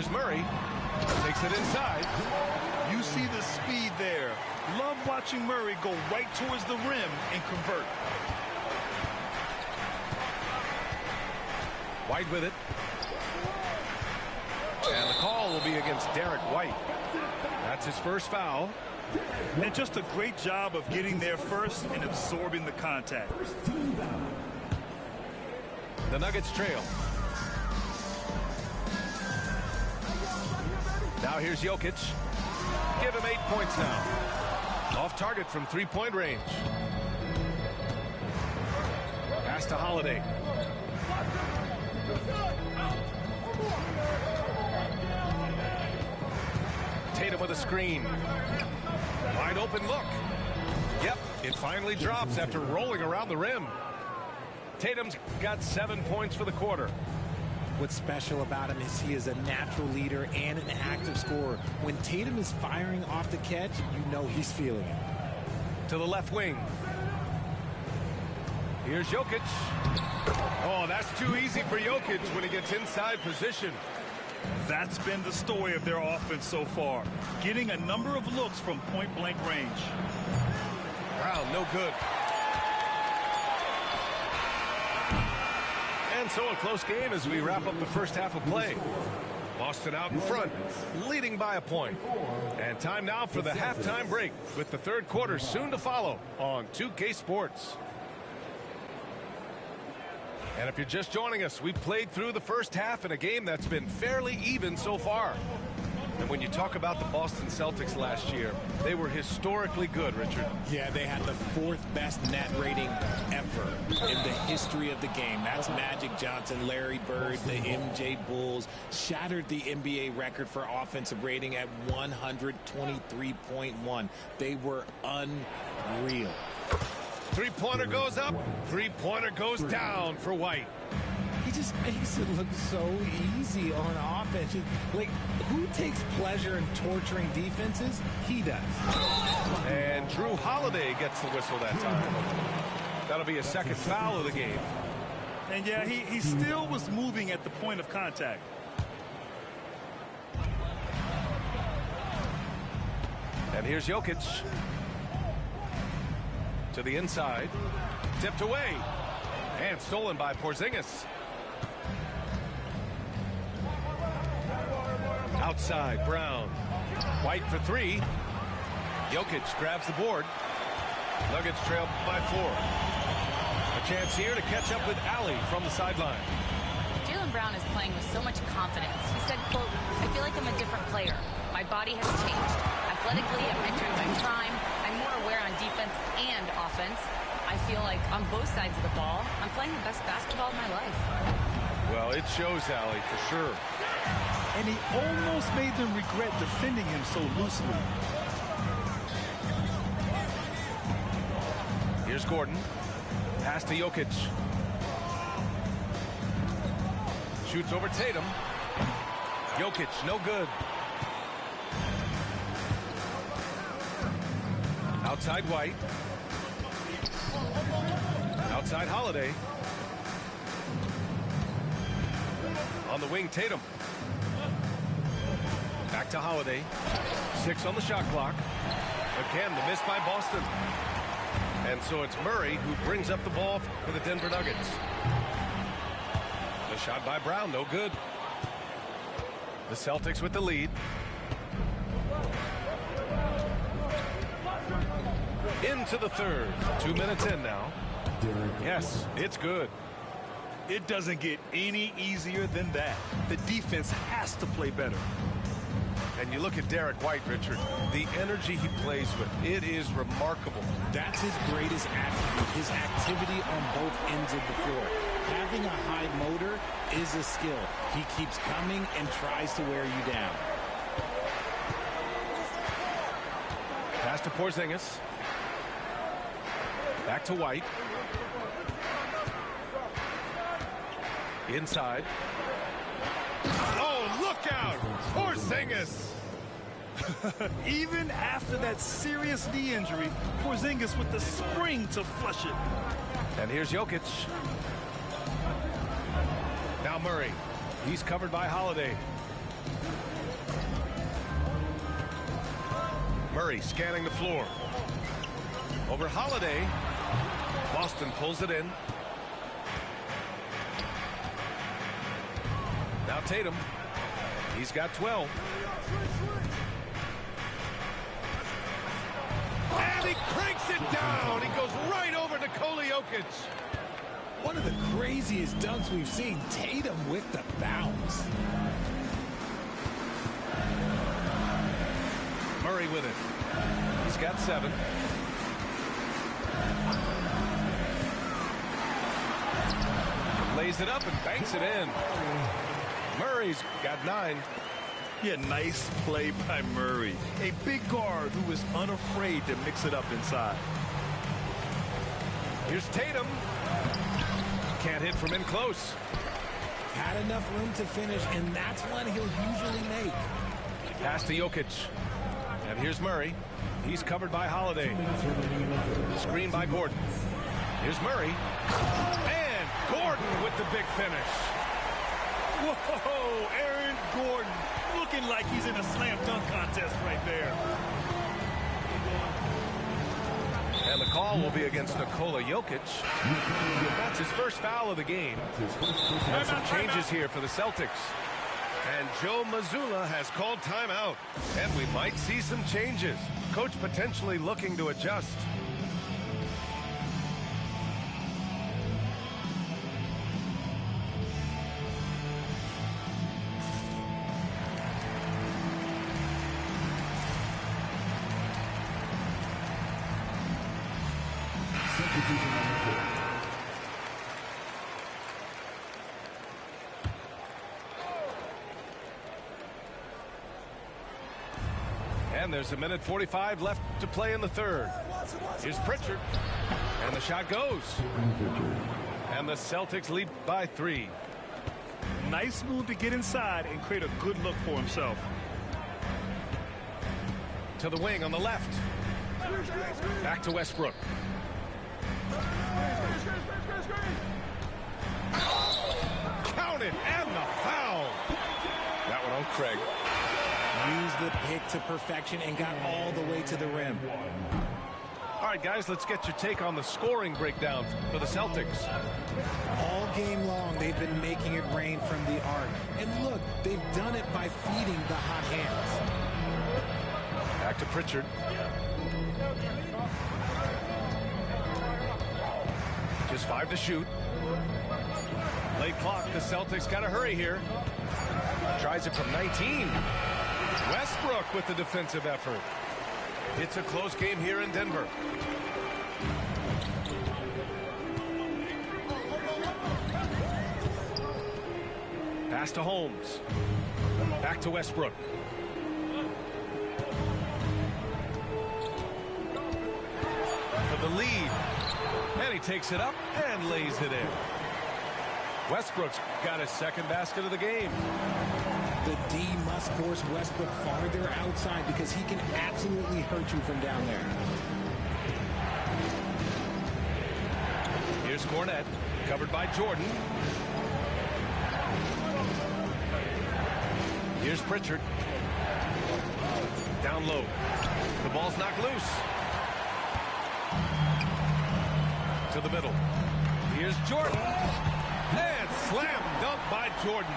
Here's Murray. Takes it inside. You see the speed there. Love watching Murray go right towards the rim and convert. White with it. And the call will be against Derek White. That's his first foul. And just a great job of getting there first and absorbing the contact. The Nuggets trail. Now here's Jokic. Give him 8 points now. Off target from three-point range. Pass to Holiday. Tatum with a screen. Wide open look. Yep, it finally drops after rolling around the rim. Tatum's got 7 points for the quarter. What's special about him is he is a natural leader and an active scorer. When Tatum is firing off the catch, you know he's feeling it. To the left wing. Here's Jokic. Oh, that's too easy for Jokic when he gets inside position. That's been the story of their offense so far. Getting a number of looks from point-blank range. Brown, no good. And so a close game as we wrap up the first half of play. Boston out in front, leading by a point. And time now for the halftime break with the third quarter soon to follow on 2K Sports. And if you're just joining us, we played through the first half in a game that's been fairly even so far. And when you talk about the Boston Celtics last year, they were historically good, Richard. Yeah, they had the 4th best net rating ever in the history of the game. That's Magic Johnson, Larry Bird, the MJ Bulls. Shattered the NBA record for offensive rating at 123.1. They were unreal. Three-pointer goes up, three-pointer goes down for White. He just makes it look so easy on offense. Like, who takes pleasure in torturing defenses? He does. And Drew Holiday gets the whistle that time. That'll be a second foul of the game. And yeah, he still was moving at the point of contact. And here's Jokic. To the inside. Tipped away. And stolen by Porzingis. Outside, Brown. White for three. Jokic grabs the board. Nuggets trail by 4. A chance here to catch up with Allie from the sideline. Jaylen Brown is playing with so much confidence. He said, quote, "I feel like I'm a different player. My body has changed. Athletically, I'm entering my prime. I'm more aware on defense and offense. I feel like on both sides of the ball, I'm playing the best basketball of my life." Well, it shows, Allie, for sure. And he almost made them regret defending him so loosely. Here's Gordon. Pass to Jokic. Shoots over Tatum. Jokic, no good. Outside White. Outside Holiday. On the wing, Tatum. Back to Holiday. 6 on the shot clock. Again, the miss by Boston. And so it's Murray who brings up the ball for the Denver Nuggets. The shot by Brown, no good. The Celtics with the lead. Into the third. 2 minutes in now. Yes, it's good. It doesn't get any easier than that. The defense has to play better. And you look at Derek White, Richard, the energy he plays with, it is remarkable. That's his greatest attribute, his activity on both ends of the floor. Having a high motor is a skill. He keeps coming and tries to wear you down. Pass to Porzingis. Back to White. Inside. Oh, look out! Porzingis! Even after that serious knee injury, Porzingis with the spring to flush it. And here's Jokic. Now Murray. He's covered by Holiday. Murray scanning the floor. Over Holiday. Boston pulls it in. Now Tatum. He's got 12. And he cranks it down. He goes right over Nikola Jokic. One of the craziest dunks we've seen. Tatum with the bounce. Murray with it. He's got 7. Lays it up and banks it in. Murray's got 9. Yeah, nice play by Murray. A big guard who is unafraid to mix it up inside. Here's Tatum. Can't hit from in close. Had enough room to finish, and that's one he'll usually make. Pass to Jokic. And here's Murray. He's covered by Holiday. Screen by Gordon. Here's Murray. And Gordon with the big finish. Whoa, Aaron Gordon looking like he's in a slam dunk contest right there. And the call will be against Nikola Jokic. That's his first foul of the game. And some changes here for the Celtics. And Joe Mazzulla has called timeout. And we might see some changes. Coach potentially looking to adjust. And there's 1:45 left to play in the third. Here's Pritchard. And the shot goes. And the Celtics lead by 3. Nice move to get inside and create a good look for himself. To the wing on the left. Back to Westbrook. Count it, and the foul. That one on Craig. Used the pick to perfection and got all the way to the rim. All right, guys, let's get your take on the scoring breakdown for the Celtics. All game long, they've been making it rain from the arc. And look, they've done it by feeding the hot hands. Back to Pritchard. Just 5 to shoot. Late clock, the Celtics got to hurry here. Tries it from 19. Westbrook with the defensive effort. It's a close game here in Denver. Pass to Holmes. Back to Westbrook. For the lead. And he takes it up and lays it in. Westbrook's got his second basket of the game. The D must force Westbrook farther outside because he can absolutely hurt you from down there. Here's Cornette, covered by Jordan. Here's Pritchard. Down low. The ball's knocked loose. To the middle. Here's Jordan. And slam dunk by Jordan.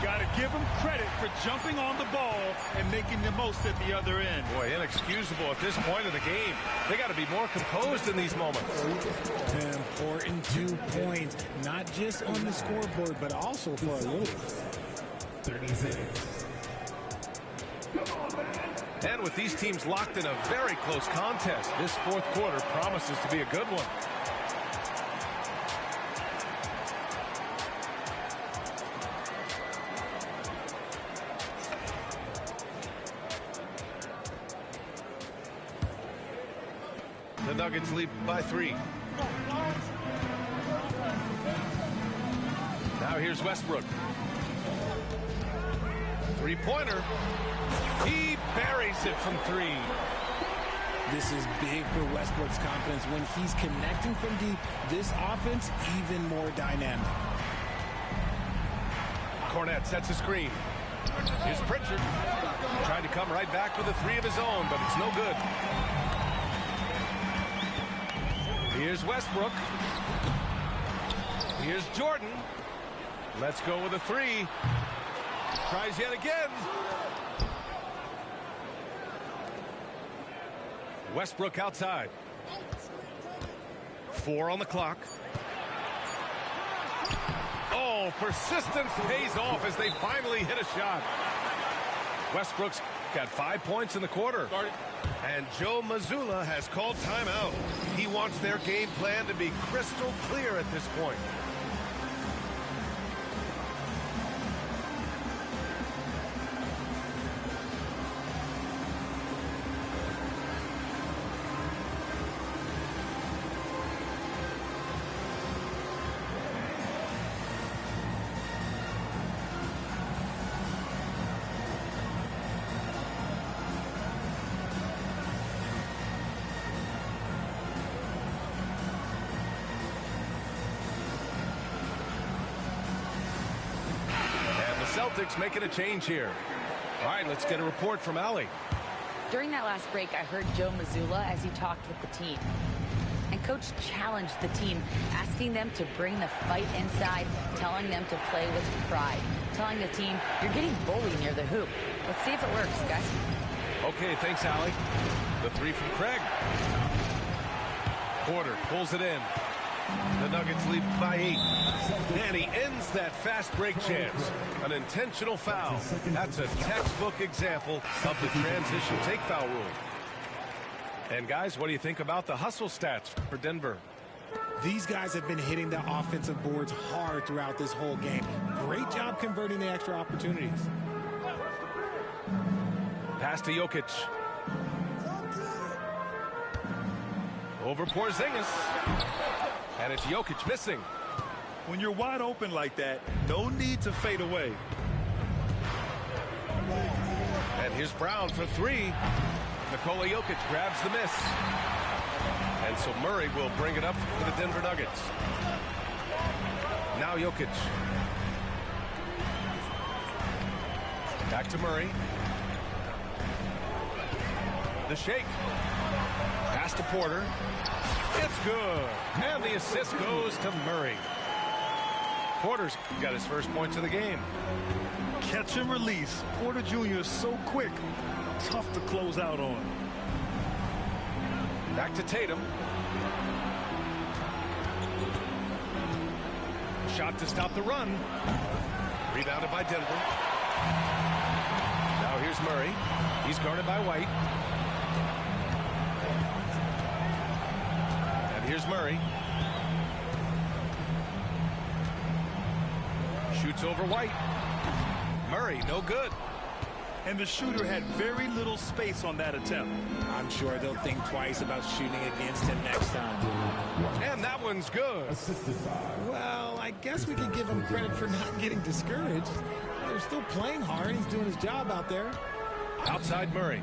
Got to give him credit for jumping on the ball and making the most at the other end. Boy, inexcusable at this point of the game. They got to be more composed in these moments. An important 2 points, not just on the scoreboard, but also for a loop. 36. And with these teams locked in a very close contest, this fourth quarter promises to be a good one. The Nuggets lead by 3. Now here's Westbrook. Three-pointer. He buries it from 3. This is big for Westbrook's confidence. When he's connecting from deep, this offense even more dynamic. Cornette sets a screen. Here's Pritchard. Tried to come right back with a three of his own, but it's no good. Here's Westbrook. Here's Jordan. Let's go with a three. Tries yet again. Westbrook outside. 4 on the clock. Oh, persistence pays off as they finally hit a shot. Westbrook's got 5 points in the quarter. And Joe Mazzulla has called timeout. He wants their game plan to be crystal clear at this point. Celtics making a change here. All right, let's get a report from Allie. During that last break, I heard Joe Mazzulla as he talked with the team. And Coach challenged the team, asking them to bring the fight inside, telling them to play with pride, telling the team, you're getting bullied near the hoop. Let's see if it works, guys. Okay, thanks, Allie. The three from Craig. Porter pulls it in. The Nuggets lead by 8. And he ends that fast break chance. An intentional foul. That's a textbook example of the transition take foul rule. And guys, what do you think about the hustle stats for Denver? These guys have been hitting the offensive boards hard throughout this whole game. Great job converting the extra opportunities. Pass to Jokic. Over Porzingis. And it's Jokic missing. When you're wide open like that, no need to fade away. And here's Brown for 3. Nikola Jokic grabs the miss. And so Murray will bring it up for the Denver Nuggets. Now Jokic. Back to Murray. The shake. Pass to Porter. It's good. And the assist goes to Murray. Porter's got his first points of the game. Catch and release. Porter Jr. is so quick. Tough to close out on. Back to Tatum. Shot to stop the run. Rebounded by Denver. Now here's Murray. He's guarded by White. And here's Murray. Shoots over White. Murray, no good. And the shooter had very little space on that attempt. I'm sure they'll think twice about shooting against him next time. And that one's good. Well, I guess we can give him credit for not getting discouraged. They're still playing hard. He's doing his job out there. Outside Murray.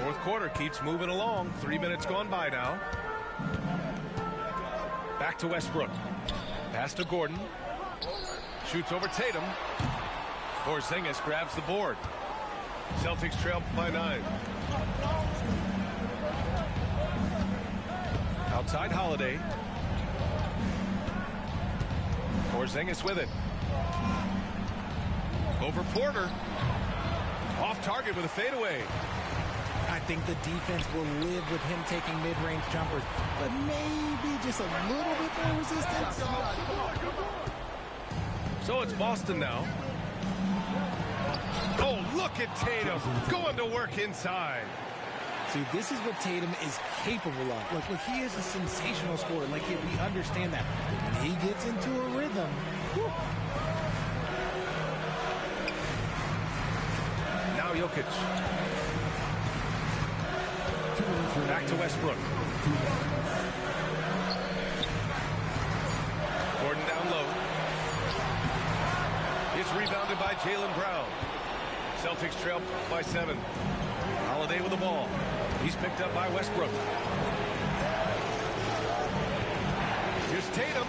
Fourth quarter keeps moving along. 3 minutes gone by now. Back to Westbrook. Pass to Gordon. Shoots over Tatum. Porzingis grabs the board. Celtics trail by 9. Outside Holiday. Porzingis with it. Over Porter. Off target with a fadeaway. I think the defense will live with him taking mid-range jumpers, but maybe just a little bit more resistance. So it's Boston now. Oh, look at Tatum going to work inside. See, this is what Tatum is capable of. Look, he is a sensational scorer. Like, we understand that. When he gets into a rhythm, whew. Now Jokic. Back to Westbrook. Gordon down low. It's rebounded by Jaylen Brown. Celtics trail by 7. Holiday with the ball. He's picked up by Westbrook. Here's Tatum.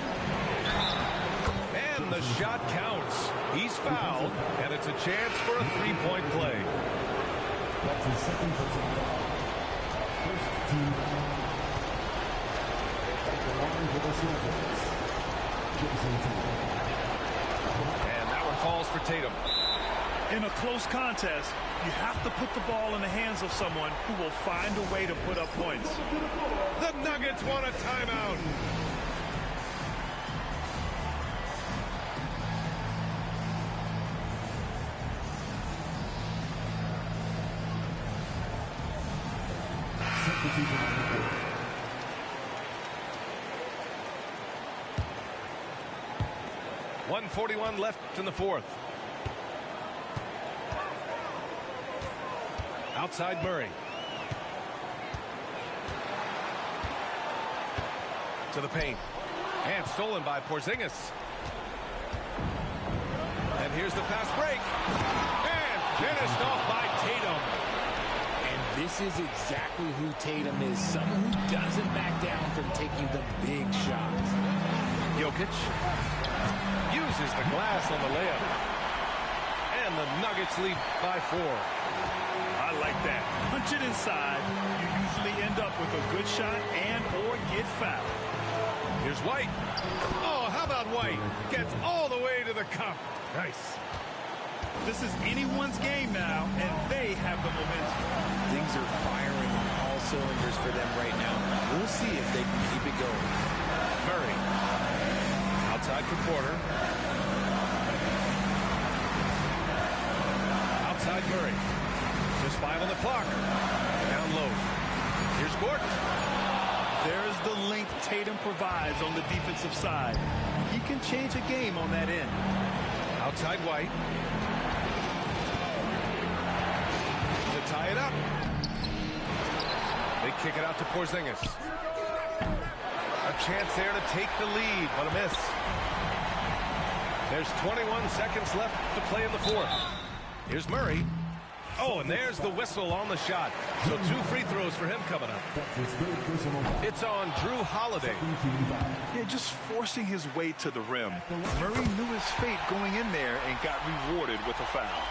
And the shot counts. He's fouled, and it's a chance for a three-point play. That's his second personal foul. First team foul. At the line for the Celtics, Jason Tatum. And that one falls for Tatum. In a close contest, you have to put the ball in the hands of someone who will find a way to put up points. The Nuggets want a timeout. Substitution on the court. .141 left in the fourth. Outside Murray. To the paint. And stolen by Porzingis. And here's the fast break. And finished off by Tatum. And this is exactly who Tatum is. Someone who doesn't back down from taking the big shots. Jokic uses the glass on the layup. And the Nuggets lead by 4. I like that. Punch it inside. You usually end up with a good shot and or get fouled. Here's White. Oh, how about White? Gets all the way to the cup. Nice. This is anyone's game now, and they have the momentum. Things are firing on all cylinders for them right now. We'll see if they can keep it going. Murray. Outside for Porter. Outside Murray. Just 5 on the clock. Down low. Here's Gordon. There's the length Tatum provides on the defensive side. He can change a game on that end. Outside White. To tie it up. They kick it out to Porzingis. A chance there to take the lead, but a miss. There's 21 seconds left to play in the fourth. Here's Murray. Oh, and there's the whistle on the shot. So 2 free throws for him coming up. That's his third personal foul. It's on Drew Holiday. Second team foul. Yeah, just forcing his way to the rim. Murray knew his fate going in there and got rewarded with a foul.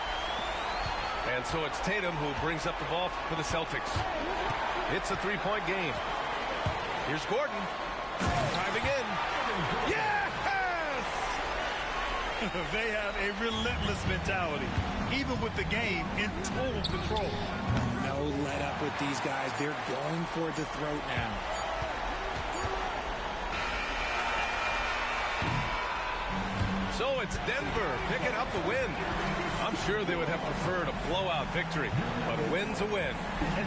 And so it's Tatum who brings up the ball for the Celtics. It's a 3-point game. Here's Gordon. Driving in. Yes! They have a relentless mentality, even with the game in total control. No let up with these guys. They're going for the throat now. So it's Denver picking up the win. I'm sure they would have preferred a blowout victory, but a win's a win.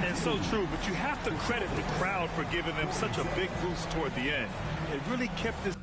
And so true, but you have to credit the crowd for giving them such a big boost toward the end. It really kept this